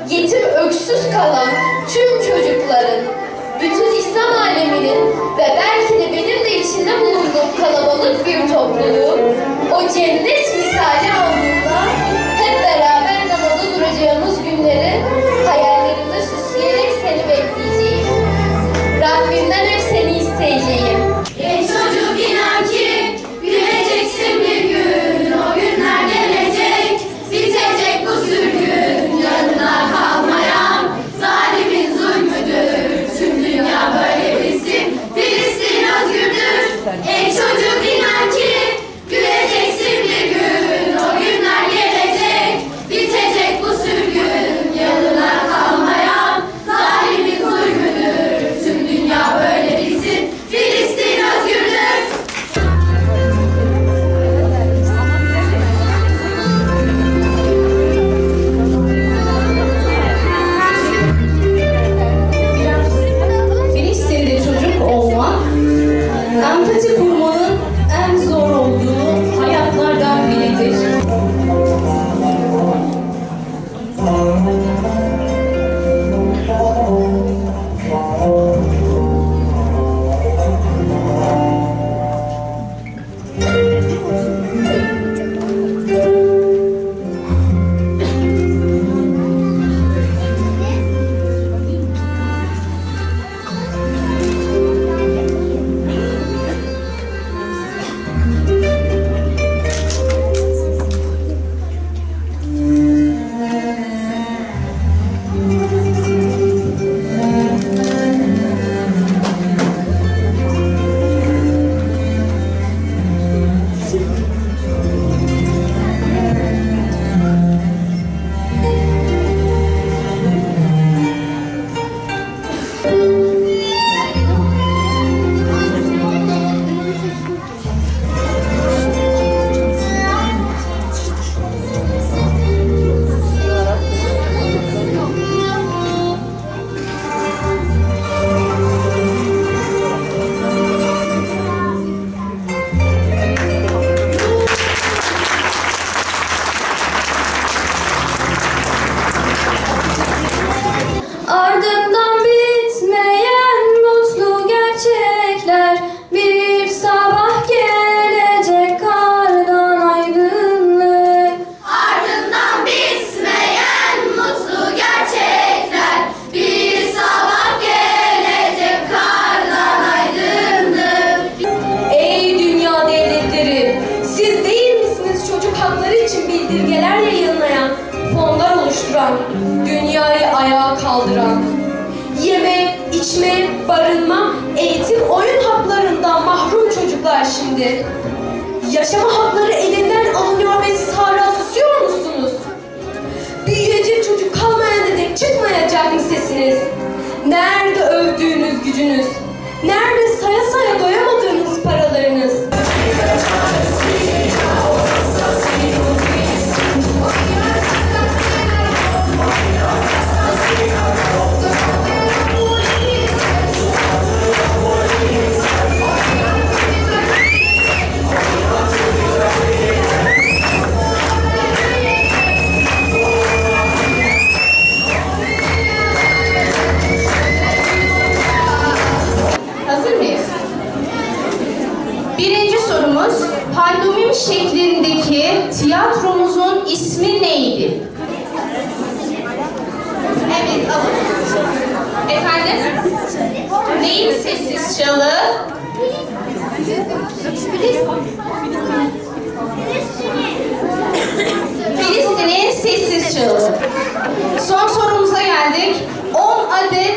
yetim öksüz kalan tüm çocukların, bütün İslam aleminin ve belki de benim de içinde bulunduğum kalabalık bir topluluğun o cennet misali avlunda hep beraber namaza duracağımız günleri hayallerimde süsleyerek seni bekleyeceğim. Rabbimden hep seni isteyeceğim. Genç çocuk inan ki güleceksin bir gün, o günler gelecek, bitecek bu sürgün, yanına kalmayan zalimin zulmüdür, tüm dünya böyle bilsin, Filistin özgürdür. Ey çocuk inan ki güleceksin bir gün, o günler gelecek, bitecek bu sürgün, yanına kalmayan zalimin zulmüdür, tüm dünya böyle bilsin, Filistin özgürdür. Filistin'de çocuk olmak, empati kurmanın en zor olduğu hayatlardan biridir. Ardından bitmeyen mutlu gerçekler, bir sabah gelecek kardan aydınlık. Ardından bitmeyen mutlu gerçekler, bir sabah gelecek kardan aydınlık. Ey dünya devletleri! Siz değil misiniz çocuk hakları için bildirgeler yayınlayan, fonlar oluşturan, dünyayı ayağa kaldıran, yeme, içme, barınma, eğitim, oyun haklarından mahrum çocuklar şimdi? Yaşama hakları elinden alınıyor ve siz hala susuyor musunuz? Büyüyecek çocuk kalmayan dedek çıkmayacak mı sesiniz? Nerede övdüğünüz gücünüz? Nerede saya saya doyamadığınız paralarınız? Hazır mıyız? Birinci sorumuz, pandomim şeklindeki tiyatromuzun ismi neydi? Evet, alın. Efendim? Neyin sessiz çalı? Filistin'in sessiz çalı. Son sorumuza geldik. 10 adet